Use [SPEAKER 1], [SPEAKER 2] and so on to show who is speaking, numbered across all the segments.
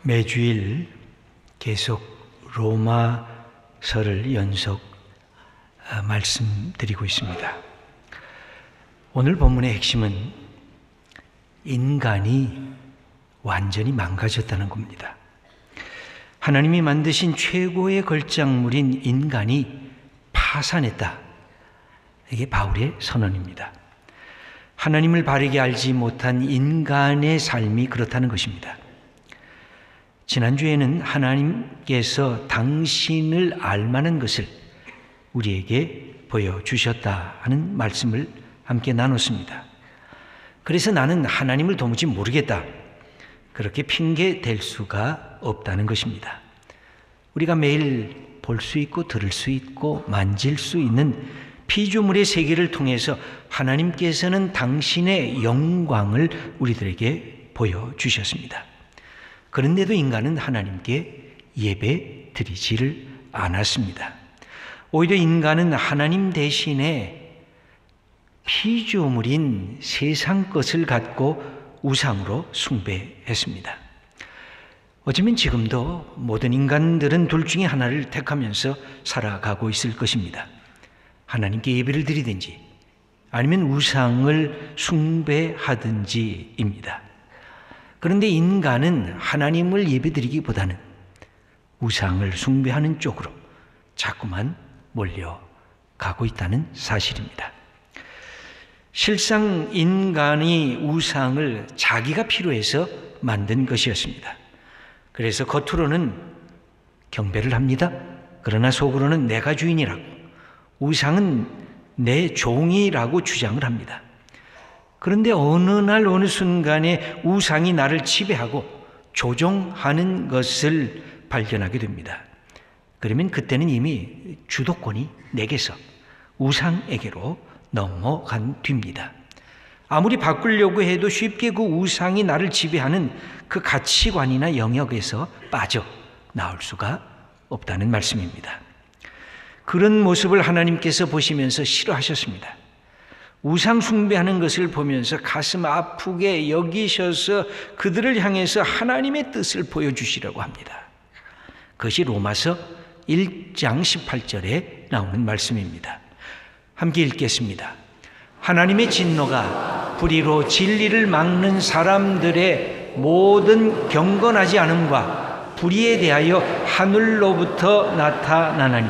[SPEAKER 1] 매주일 계속 로마서를 연속 말씀드리고 있습니다. 오늘 본문의 핵심은 인간이 완전히 망가졌다는 겁니다. 하나님이 만드신 최고의 걸작물인 인간이 파산했다. 이게 바울의 선언입니다. 하나님을 바르게 알지 못한 인간의 삶이 그렇다는 것입니다. 지난주에는 하나님께서 당신을 알만한 것을 우리에게 보여주셨다 하는 말씀을 함께 나눴습니다. 그래서 나는 하나님을 도무지 모르겠다, 그렇게 핑계 댈 수가 없다는 것입니다. 우리가 매일 볼 수 있고 들을 수 있고 만질 수 있는 피조물의 세계를 통해서 하나님께서는 당신의 영광을 우리들에게 보여주셨습니다. 그런데도 인간은 하나님께 예배 드리지를 않았습니다. 오히려 인간은 하나님 대신에 피조물인 세상 것을 갖고 우상으로 숭배했습니다. 어쩌면 지금도 모든 인간들은 둘 중에 하나를 택하면서 살아가고 있을 것입니다. 하나님께 예배를 드리든지 아니면 우상을 숭배하든지입니다. 그런데 인간은 하나님을 예배드리기보다는 우상을 숭배하는 쪽으로 자꾸만 몰려가고 있다는 사실입니다. 실상 인간이 우상을 자기가 필요해서 만든 것이었습니다. 그래서 겉으로는 경배를 합니다. 그러나 속으로는 내가 주인이라고, 우상은 내 종이라고 주장을 합니다. 그런데 어느 날 어느 순간에 우상이 나를 지배하고 조종하는 것을 발견하게 됩니다. 그러면 그때는 이미 주도권이 내게서 우상에게로 넘어간 뒤입니다. 아무리 바꾸려고 해도 쉽게 그 우상이 나를 지배하는 그 가치관이나 영역에서 빠져나올 수가 없다는 말씀입니다. 그런 모습을 하나님께서 보시면서 싫어하셨습니다. 우상 숭배하는 것을 보면서 가슴 아프게 여기셔서 그들을 향해서 하나님의 뜻을 보여주시라고 합니다. 그것이 로마서 1장 18절에 나오는 말씀입니다. 함께 읽겠습니다. 하나님의 진노가 불의로 진리를 막는 사람들의 모든 경건하지 않음과 불의에 대하여 하늘로부터 나타나나니,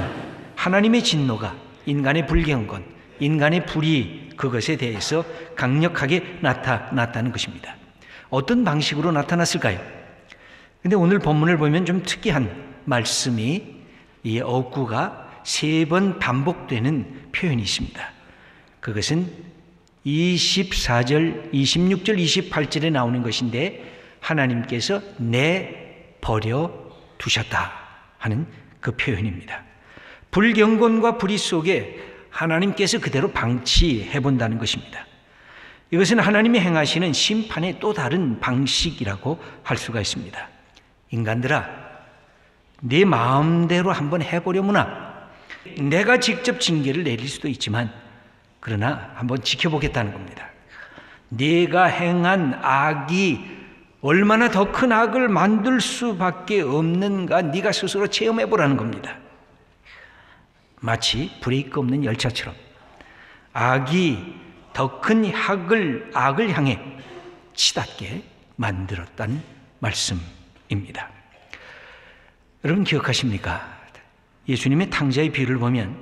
[SPEAKER 1] 하나님의 진노가 인간의 불경건, 인간의 불의, 그것에 대해서 강력하게 나타났다는 것입니다. 어떤 방식으로 나타났을까요? 근데 오늘 본문을 보면 좀 특이한 말씀이, 이 어구가 3번 반복되는 표현이 있습니다. 그것은 24절, 26절, 28절에 나오는 것인데, 하나님께서 내버려 두셨다 하는 그 표현입니다. 불경건과 불의 속에 하나님께서 그대로 방치해 본다는 것입니다. 이것은 하나님이 행하시는 심판의 또 다른 방식이라고 할 수가 있습니다. 인간들아, 네 마음대로 한번 해보려무나. 내가 직접 징계를 내릴 수도 있지만 그러나 한번 지켜보겠다는 겁니다. 네가 행한 악이 얼마나 더 큰 악을 만들 수밖에 없는가 네가 스스로 체험해보라는 겁니다. 마치 브레이크 없는 열차처럼 악이 더 큰 악을 향해 치닫게 만들었다는 말씀입니다. 여러분 기억하십니까? 예수님의 탕자의 비유를 보면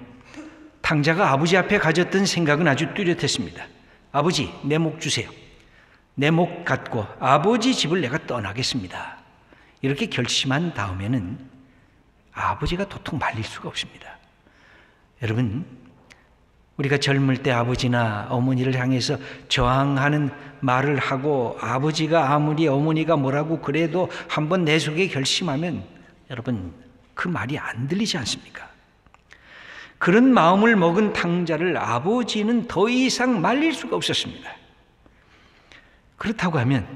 [SPEAKER 1] 탕자가 아버지 앞에 가졌던 생각은 아주 뚜렷했습니다. 아버지, 내 목 주세요. 내 목 갖고 아버지 집을 내가 떠나겠습니다. 이렇게 결심한 다음에는 아버지가 도통 말릴 수가 없습니다. 여러분, 우리가 젊을 때 아버지나 어머니를 향해서 저항하는 말을 하고 아버지가 아무리 어머니가 뭐라고 그래도 한번 내 속에 결심하면 여러분 그 말이 안 들리지 않습니까? 그런 마음을 먹은 탕자를 아버지는 더 이상 말릴 수가 없었습니다. 그렇다고 하면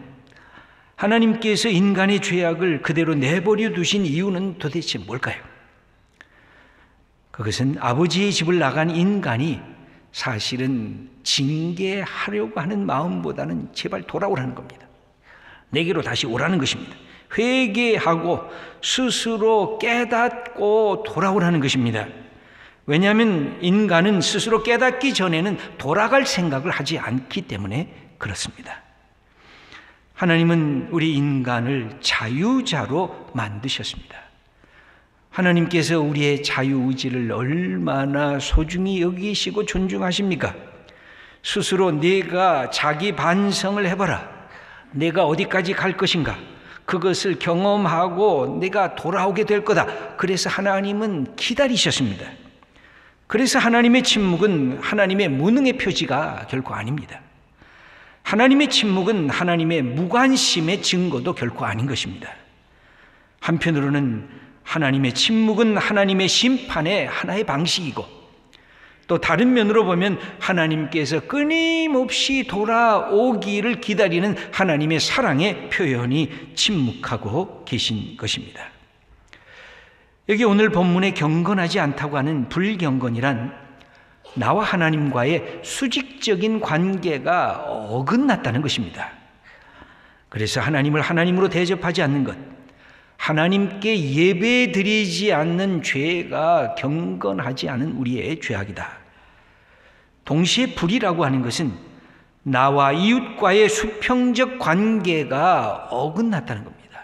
[SPEAKER 1] 하나님께서 인간의 죄악을 그대로 내버려 두신 이유는 도대체 뭘까요? 그것은 아버지의 집을 나간 인간이 사실은 징계하려고 하는 마음보다는 제발 돌아오라는 겁니다. 내게로 다시 오라는 것입니다. 회개하고 스스로 깨닫고 돌아오라는 것입니다. 왜냐하면 인간은 스스로 깨닫기 전에는 돌아갈 생각을 하지 않기 때문에 그렇습니다. 하나님은 우리 인간을 자유자로 만드셨습니다. 하나님께서 우리의 자유의지를 얼마나 소중히 여기시고 존중하십니까? 스스로 내가 자기 반성을 해봐라. 내가 어디까지 갈 것인가? 그것을 경험하고 내가 돌아오게 될 거다. 그래서 하나님은 기다리셨습니다. 그래서 하나님의 침묵은 하나님의 무능의 표지가 결코 아닙니다. 하나님의 침묵은 하나님의 무관심의 증거도 결코 아닌 것입니다. 한편으로는 하나님의 침묵은 하나님의 심판의 하나의 방식이고, 또 다른 면으로 보면 하나님께서 끊임없이 돌아오기를 기다리는 하나님의 사랑의 표현이 침묵하고 계신 것입니다. 여기 오늘 본문에 경건하지 않다고 하는 불경건이란 나와 하나님과의 수직적인 관계가 어긋났다는 것입니다. 그래서 하나님을 하나님으로 대접하지 않는 것, 하나님께 예배드리지 않는 죄가 경건하지 않은 우리의 죄악이다. 동시에 불이라고 하는 것은 나와 이웃과의 수평적 관계가 어긋났다는 겁니다.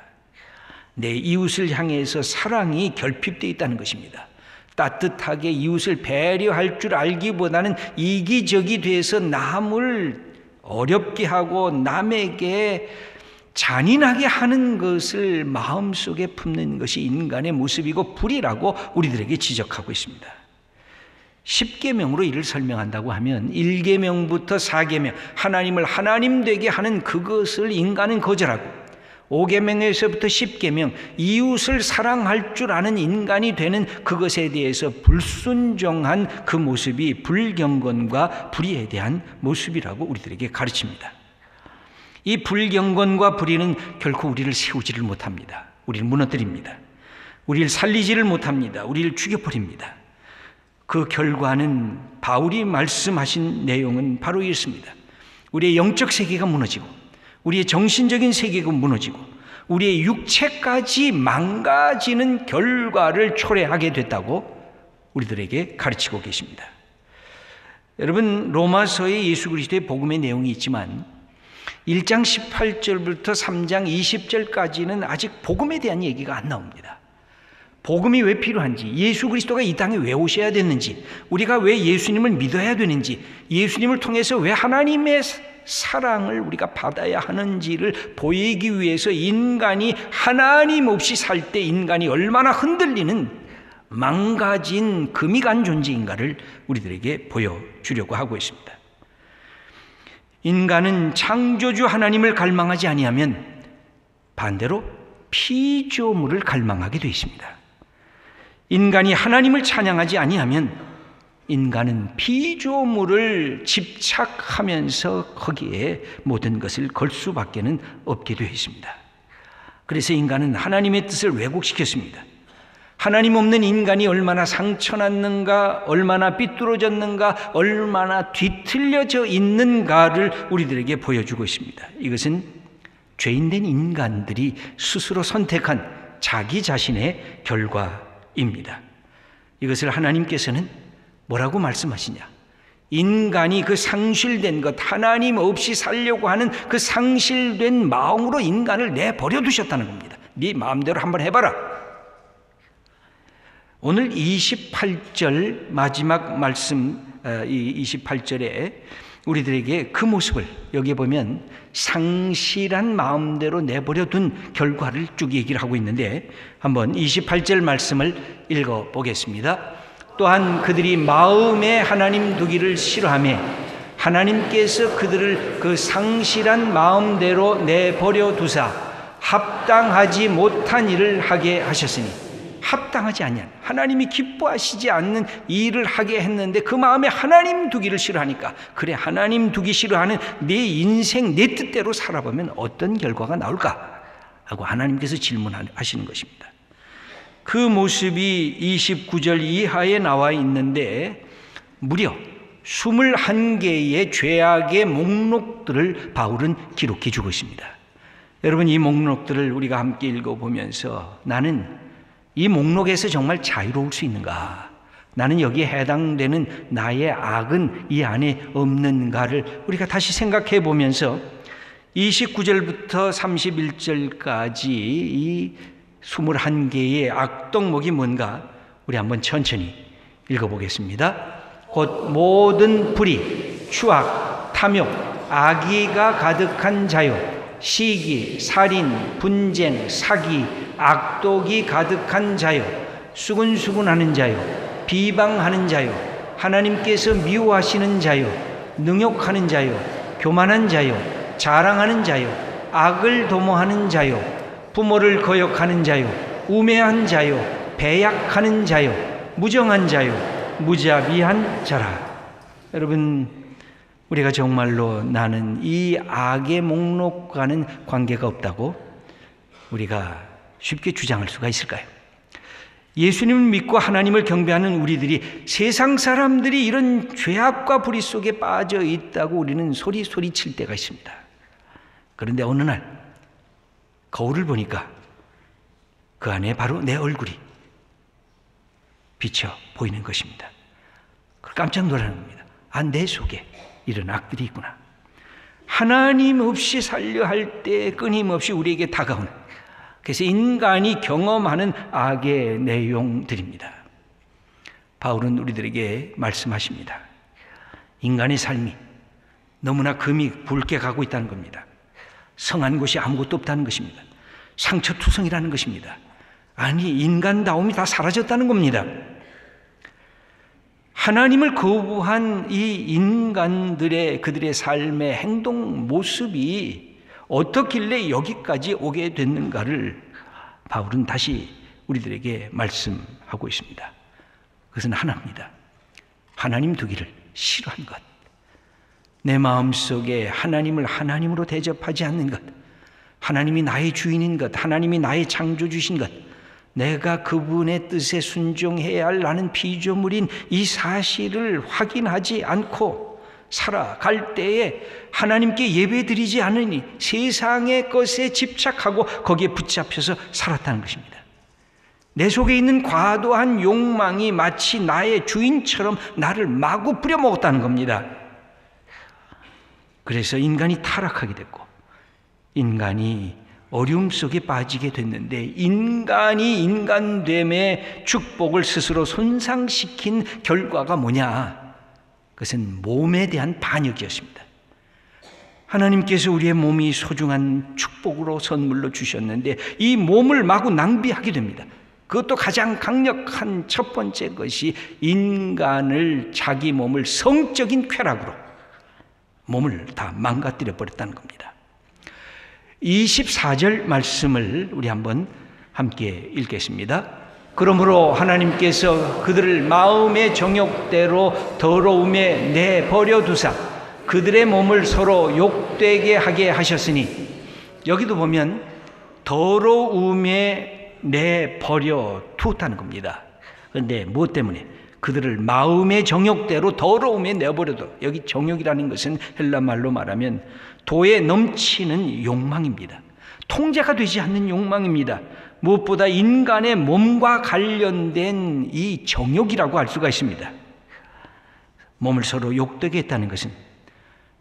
[SPEAKER 1] 내 이웃을 향해서 사랑이 결핍되어 있다는 것입니다. 따뜻하게 이웃을 배려할 줄 알기보다는 이기적이 돼서 남을 어렵게 하고 남에게 잔인하게 하는 것을 마음속에 품는 것이 인간의 모습이고 불이라고 우리들에게 지적하고 있습니다. 10계명으로 이를 설명한다고 하면 1계명부터 4계명, 하나님을 하나님 되게 하는 그것을 인간은 거절하고, 5계명에서부터 10계명, 이웃을 사랑할 줄 아는 인간이 되는 그것에 대해서 불순종한 그 모습이 불경건과 불의에 대한 모습이라고 우리들에게 가르칩니다. 이 불경건과 불의는 결코 우리를 세우지를 못합니다. 우리를 무너뜨립니다. 우리를 살리지를 못합니다. 우리를 죽여버립니다. 그 결과는 바울이 말씀하신 내용은 바로 이렇습니다. 우리의 영적 세계가 무너지고, 우리의 정신적인 세계가 무너지고, 우리의 육체까지 망가지는 결과를 초래하게 됐다고 우리들에게 가르치고 계십니다. 여러분, 로마서에 예수 그리스도의 복음의 내용이 있지만 1장 18절부터 3장 20절까지는 아직 복음에 대한 얘기가 안 나옵니다. 복음이 왜 필요한지, 예수 그리스도가 이 땅에 왜 오셔야 됐는지, 우리가 왜 예수님을 믿어야 되는지, 예수님을 통해서 왜 하나님의 사랑을 우리가 받아야 하는지를 보이기 위해서 인간이 하나님 없이 살 때 인간이 얼마나 흔들리는 망가진 금이 간 존재인가를 우리들에게 보여주려고 하고 있습니다. 인간은 창조주 하나님을 갈망하지 아니하면 반대로 피조물을 갈망하게 되어 있습니다. 인간이 하나님을 찬양하지 아니하면 인간은 피조물을 집착하면서 거기에 모든 것을 걸 수밖에는 없게 되어 있습니다. 그래서 인간은 하나님의 뜻을 왜곡시켰습니다. 하나님 없는 인간이 얼마나 상처났는가, 얼마나 삐뚤어졌는가, 얼마나 뒤틀려져 있는가를 우리들에게 보여주고 있습니다. 이것은 죄인된 인간들이 스스로 선택한 자기 자신의 결과입니다. 이것을 하나님께서는 뭐라고 말씀하시냐? 인간이 그 상실된 것, 하나님 없이 살려고 하는 그 상실된 마음으로 인간을 내버려 두셨다는 겁니다. 네 마음대로 한번 해봐라. 오늘 28절 마지막 말씀, 이 28절에 우리들에게 그 모습을, 여기 보면 상실한 마음대로 내버려 둔 결과를 쭉 얘기를 하고 있는데, 한번 28절 말씀을 읽어보겠습니다. 또한 그들이 마음에 하나님 두기를 싫어하며 하나님께서 그들을 그 상실한 마음대로 내버려 두사 합당하지 못한 일을 하게 하셨으니, 합당하지 않냐, 하나님이 기뻐하시지 않는 일을 하게 했는데 그 마음에 하나님 두기를 싫어하니까, 그래 하나님 두기 싫어하는 내 인생 내 뜻대로 살아보면 어떤 결과가 나올까 하고 하나님께서 질문하시는 것입니다. 그 모습이 29절 이하에 나와 있는데 무려 21개의 죄악의 목록들을 바울은 기록해 주고 있습니다. 여러분, 이 목록들을 우리가 함께 읽어보면서 나는 이 목록에서 정말 자유로울 수 있는가? 나는 여기에 해당되는 나의 악은 이 안에 없는가를 우리가 다시 생각해 보면서 29절부터 31절까지 이 21개의 악덕목이 뭔가 우리 한번 천천히 읽어보겠습니다. 곧 모든 불의, 추악, 탐욕, 악의가 가득한 자요, 시기, 살인, 분쟁, 사기, 악독이 가득한 자요, 수근수근하는 자요, 비방하는 자요, 하나님께서 미워하시는 자요, 능욕하는 자요, 교만한 자요, 자랑하는 자요, 악을 도모하는 자요, 부모를 거역하는 자요, 우매한 자요, 배약하는 자요, 무정한 자요, 무자비한 자라. 여러분, 우리가 정말로 나는 이 악의 목록과는 관계가 없다고 우리가 쉽게 주장할 수가 있을까요? 예수님을 믿고 하나님을 경배하는 우리들이 세상 사람들이 이런 죄악과 불의 속에 빠져 있다고 우리는 소리칠 때가 있습니다. 그런데 어느 날 거울을 보니까 그 안에 바로 내 얼굴이 비쳐 보이는 것입니다. 깜짝 놀라는 겁니다. 아, 내 속에 이런 악들이 있구나. 하나님 없이 살려 할 때 끊임없이 우리에게 다가오는, 그래서 인간이 경험하는 악의 내용들입니다. 바울은 우리들에게 말씀하십니다. 인간의 삶이 너무나 금이 붉게 가고 있다는 겁니다. 성한 것이 아무것도 없다는 것입니다. 상처투성이라는 것입니다. 아니, 인간다움이 다 사라졌다는 겁니다. 하나님을 거부한 이 인간들의 그들의 삶의 행동 모습이 어떻길래 여기까지 오게 됐는가를 바울은 다시 우리들에게 말씀하고 있습니다. 그것은 하나입니다. 하나님 두기를 싫어한 것, 내 마음속에 하나님을 하나님으로 대접하지 않는 것, 하나님이 나의 주인인 것, 하나님이 나의 창조주신 것, 내가 그분의 뜻에 순종해야 할 나는 피조물인 이 사실을 확인하지 않고 살아갈 때에 하나님께 예배드리지 않으니 세상의 것에 집착하고 거기에 붙잡혀서 살았다는 것입니다. 내 속에 있는 과도한 욕망이 마치 나의 주인처럼 나를 마구 뿌려먹었다는 겁니다. 그래서 인간이 타락하게 됐고 인간이 어려움 속에 빠지게 됐는데, 인간이 인간됨의 축복을 스스로 손상시킨 결과가 뭐냐? 그것은 몸에 대한 반역이었습니다. 하나님께서 우리의 몸이 소중한 축복으로 선물로 주셨는데 이 몸을 마구 낭비하게 됩니다. 그것도 가장 강력한 첫 번째 것이 인간을, 자기 몸을 성적인 쾌락으로 몸을 다 망가뜨려 버렸다는 겁니다. 24절 말씀을 우리 한번 함께 읽겠습니다. 그러므로 하나님께서 그들을 마음의 정욕대로 더러움에 내버려 두사 그들의 몸을 서로 욕되게 하게 하셨으니, 여기도 보면 더러움에 내버려 두었다는 겁니다. 그런데 무엇 때문에? 그들을 마음의 정욕대로 더러움에 내버려둬. 여기 정욕이라는 것은 헬라말로 말하면 도에 넘치는 욕망입니다. 통제가 되지 않는 욕망입니다. 무엇보다 인간의 몸과 관련된 이 정욕이라고 할 수가 있습니다. 몸을 서로 욕되게 했다는 것은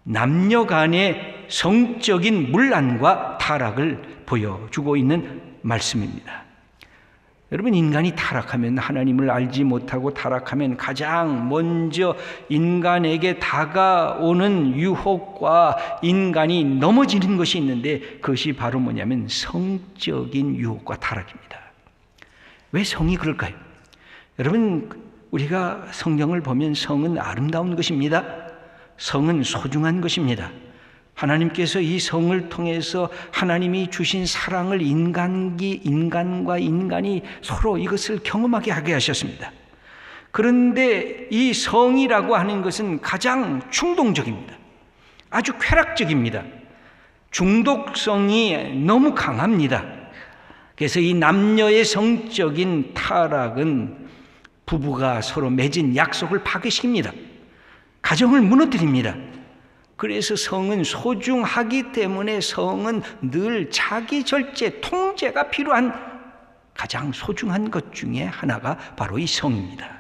[SPEAKER 1] 남녀 간의 성적인 문란과 타락을 보여주고 있는 말씀입니다. 여러분, 인간이 타락하면, 하나님을 알지 못하고 타락하면 가장 먼저 인간에게 다가오는 유혹과 인간이 넘어지는 것이 있는데, 그것이 바로 뭐냐면 성적인 유혹과 타락입니다. 왜 성이 그럴까요? 여러분, 우리가 성경을 보면 성은 아름다운 것입니다. 성은 소중한 것입니다. 하나님께서 이 성을 통해서 하나님이 주신 사랑을 인간과 인간이 서로 이것을 경험하게 하게 하셨습니다. 그런데 이 성이라고 하는 것은 가장 충동적입니다. 아주 쾌락적입니다. 중독성이 너무 강합니다. 그래서 이 남녀의 성적인 타락은 부부가 서로 맺은 약속을 파괴시킵니다. 가정을 무너뜨립니다. 그래서 성은 소중하기 때문에 성은 늘 자기 절제, 통제가 필요한 가장 소중한 것 중에 하나가 바로 이 성입니다.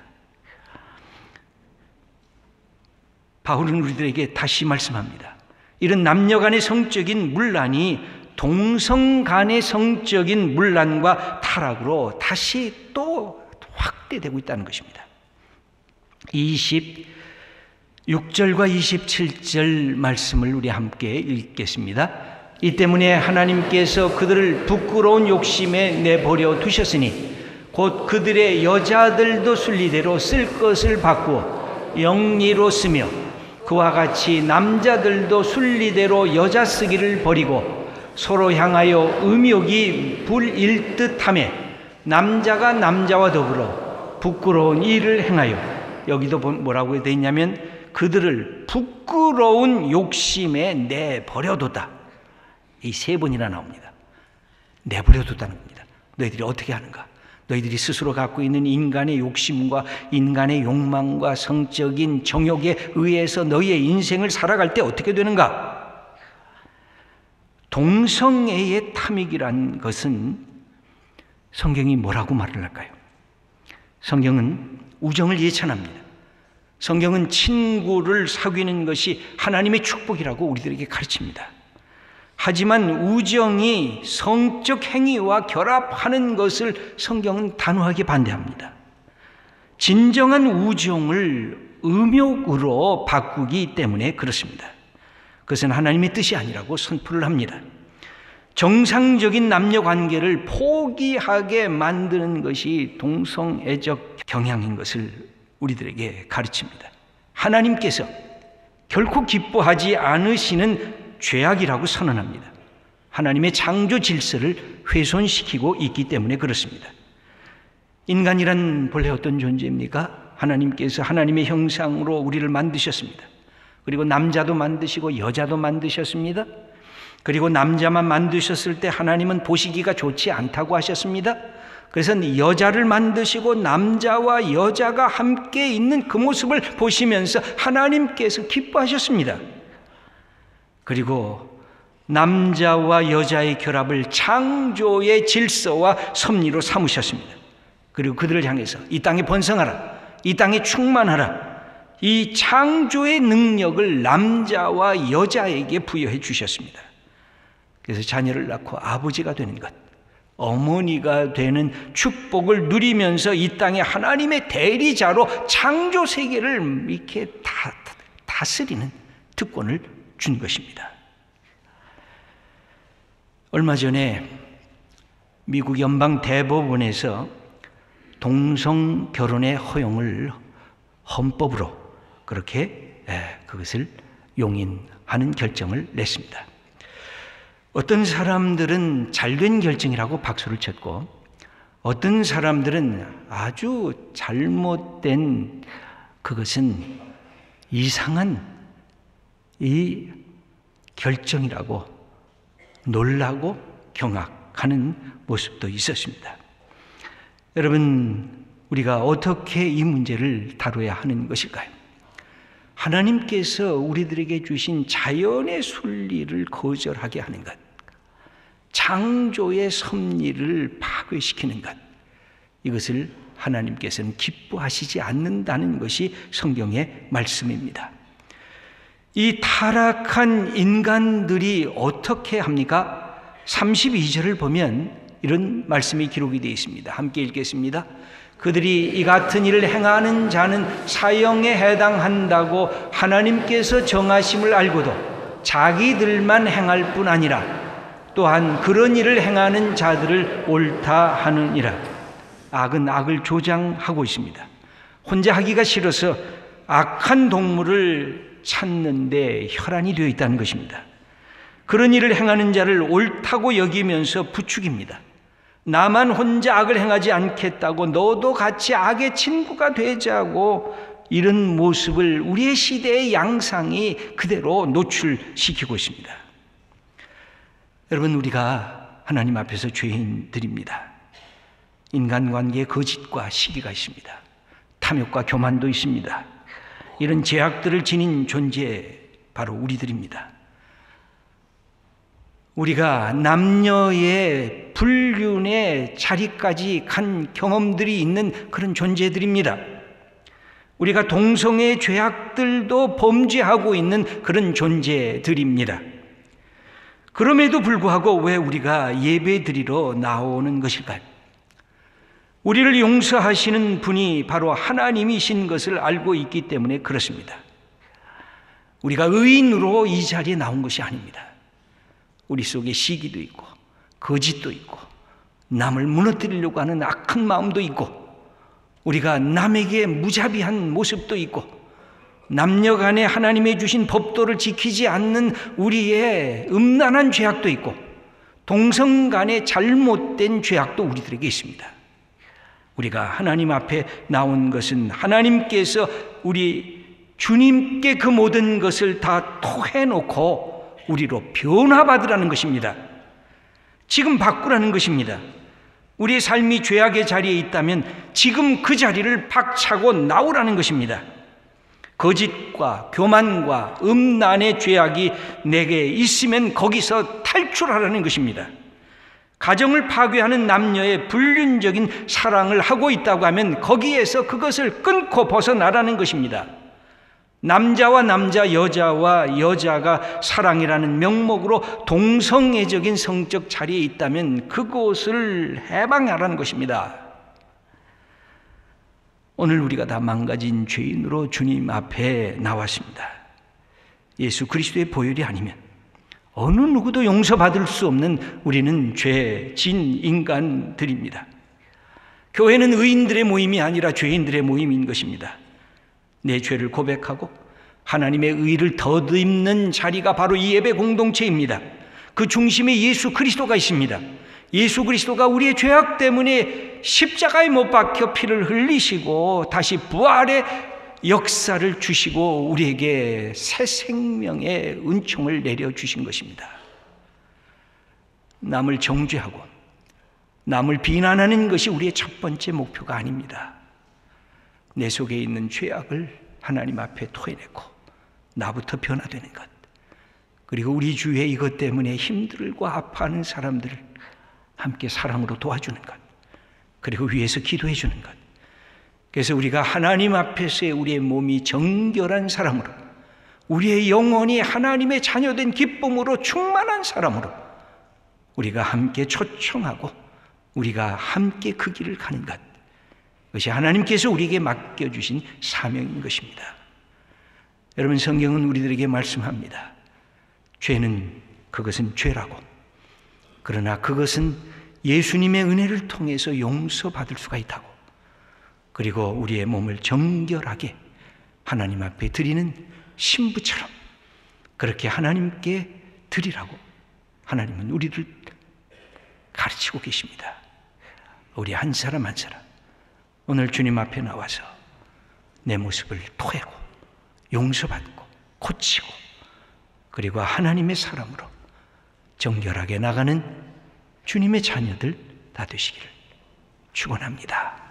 [SPEAKER 1] 바울은 우리들에게 다시 말씀합니다. 이런 남녀 간의 성적인 문란이 동성 간의 성적인 문란과 타락으로 다시 또 확대되고 있다는 것입니다. 26절과 27절 말씀을 우리 함께 읽겠습니다. 이 때문에 하나님께서 그들을 부끄러운 욕심에 내버려 두셨으니 곧 그들의 여자들도 순리대로 쓸 것을 바꾸어 영리로 쓰며 그와 같이 남자들도 순리대로 여자 쓰기를 버리고 서로 향하여 음욕이 불일 듯하며 남자가 남자와 더불어 부끄러운 일을 행하여, 여기도 뭐라고 되어 있냐면 그들을 부끄러운 욕심에 내버려뒀다. 이 세 번이나 나옵니다. 내버려뒀다는 겁니다. 너희들이 어떻게 하는가? 너희들이 스스로 갖고 있는 인간의 욕심과 인간의 욕망과 성적인 정욕에 의해서 너희의 인생을 살아갈 때 어떻게 되는가? 동성애의 탐욕이란 것은 성경이 뭐라고 말을 할까요? 성경은 우정을 예찬합니다. 성경은 친구를 사귀는 것이 하나님의 축복이라고 우리들에게 가르칩니다. 하지만 우정이 성적 행위와 결합하는 것을 성경은 단호하게 반대합니다. 진정한 우정을 음욕으로 바꾸기 때문에 그렇습니다. 그것은 하나님의 뜻이 아니라고 선포를 합니다. 정상적인 남녀 관계를 포기하게 만드는 것이 동성애적 경향인 것을 우리들에게 가르칩니다. 하나님께서 결코 기뻐하지 않으시는 죄악이라고 선언합니다. 하나님의 창조 질서를 훼손시키고 있기 때문에 그렇습니다. 인간이란 본래 어떤 존재입니까? 하나님께서 하나님의 형상으로 우리를 만드셨습니다. 그리고 남자도 만드시고 여자도 만드셨습니다. 그리고 남자만 만드셨을 때 하나님은 보시기가 좋지 않다고 하셨습니다. 그래서 여자를 만드시고 남자와 여자가 함께 있는 그 모습을 보시면서 하나님께서 기뻐하셨습니다. 그리고 남자와 여자의 결합을 창조의 질서와 섭리로 삼으셨습니다. 그리고 그들을 향해서 이 땅에 번성하라, 이 땅에 충만하라, 이 창조의 능력을 남자와 여자에게 부여해 주셨습니다. 그래서 자녀를 낳고 아버지가 되는 것, 어머니가 되는 축복을 누리면서 이 땅에 하나님의 대리자로 창조 세계를 이렇게 다스리는 특권을 준 것입니다. 얼마 전에 미국 연방 대법원에서 동성 결혼의 허용을 헌법으로 그렇게 그것을 용인하는 결정을 냈습니다. 어떤 사람들은 잘된 결정이라고 박수를 쳤고, 어떤 사람들은 아주 잘못된, 그것은 이상한 이 결정이라고 놀라고 경악하는 모습도 있었습니다. 여러분, 우리가 어떻게 이 문제를 다뤄야 하는 것일까요? 하나님께서 우리들에게 주신 자연의 순리를 거절하게 하는 것, 창조의 섭리를 파괴시키는 것, 이것을 하나님께서는 기뻐하시지 않는다는 것이 성경의 말씀입니다. 이 타락한 인간들이 어떻게 합니까? 32절을 보면 이런 말씀이 기록이 되어 있습니다. 함께 읽겠습니다. 그들이 이 같은 일을 행하는 자는 사형에 해당한다고 하나님께서 정하심을 알고도 자기들만 행할 뿐 아니라 또한 그런 일을 행하는 자들을 옳다 하느니라. 악은 악을 조장하고 있습니다. 혼자 하기가 싫어서 악한 동물을 찾는데 혈안이 되어 있다는 것입니다. 그런 일을 행하는 자를 옳다고 여기면서 부추깁니다. 나만 혼자 악을 행하지 않겠다고 너도 같이 악의 친구가 되자고, 이런 모습을 우리의 시대의 양상이 그대로 노출시키고 있습니다. 여러분, 우리가 하나님 앞에서 죄인들입니다. 인간관계에 거짓과 시기가 있습니다. 탐욕과 교만도 있습니다. 이런 죄악들을 지닌 존재 바로 우리들입니다. 우리가 남녀의 불륜의 자리까지 간 경험들이 있는 그런 존재들입니다. 우리가 동성애 죄악들도 범죄하고 있는 그런 존재들입니다. 그럼에도 불구하고 왜 우리가 예배드리러 나오는 것일까요? 우리를 용서하시는 분이 바로 하나님이신 것을 알고 있기 때문에 그렇습니다. 우리가 의인으로 이 자리에 나온 것이 아닙니다. 우리 속에 시기도 있고 거짓도 있고 남을 무너뜨리려고 하는 악한 마음도 있고 우리가 남에게 무자비한 모습도 있고 남녀 간에 하나님의 주신 법도를 지키지 않는 우리의 음란한 죄악도 있고 동성 간의 잘못된 죄악도 우리들에게 있습니다. 우리가 하나님 앞에 나온 것은 하나님께서 우리 주님께 그 모든 것을 다 토해놓고 우리로 변화받으라는 것입니다. 지금 바꾸라는 것입니다. 우리의 삶이 죄악의 자리에 있다면 지금 그 자리를 박차고 나오라는 것입니다. 거짓과 교만과 음란의 죄악이 내게 있으면 거기서 탈출하라는 것입니다. 가정을 파괴하는 남녀의 불륜적인 사랑을 하고 있다고 하면 거기에서 그것을 끊고 벗어나라는 것입니다. 남자와 남자, 여자와 여자가 사랑이라는 명목으로 동성애적인 성적 자리에 있다면 그곳을 해방하라는 것입니다. 오늘 우리가 다 망가진 죄인으로 주님 앞에 나왔습니다. 예수 그리스도의 보혈이 아니면 어느 누구도 용서받을 수 없는 우리는 죄진 인간들입니다. 교회는 의인들의 모임이 아니라 죄인들의 모임인 것입니다. 내 죄를 고백하고 하나님의 의를 덧입는 자리가 바로 이 예배 공동체입니다. 그 중심에 예수 그리스도가 있습니다. 예수 그리스도가 우리의 죄악 때문에 십자가에 못 박혀 피를 흘리시고 다시 부활의 역사를 주시고 우리에게 새 생명의 은총을 내려주신 것입니다. 남을 정죄하고 남을 비난하는 것이 우리의 첫 번째 목표가 아닙니다. 내 속에 있는 죄악을 하나님 앞에 토해내고 나부터 변화되는 것, 그리고 우리 주위에 이것 때문에 힘들고 아파하는 사람들을 함께 사랑으로 도와주는 것, 그리고 위에서 기도해 주는 것. 그래서 우리가 하나님 앞에서의 우리의 몸이 정결한 사람으로, 우리의 영혼이 하나님의 자녀된 기쁨으로 충만한 사람으로 우리가 함께 초청하고 우리가 함께 그 길을 가는 것, 그것이 하나님께서 우리에게 맡겨주신 사명인 것입니다. 여러분, 성경은 우리들에게 말씀합니다. 죄는 그것은 죄라고, 그러나 그것은 예수님의 은혜를 통해서 용서받을 수가 있다고, 그리고 우리의 몸을 정결하게 하나님 앞에 드리는 신부처럼 그렇게 하나님께 드리라고 하나님은 우리를 가르치고 계십니다. 우리 한 사람 한 사람 오늘 주님 앞에 나와서 내 모습을 토하고 용서받고 고치고 그리고 하나님의 사람으로 정결하게 나가는 주님의 자녀들 다 되시기를 축원합니다.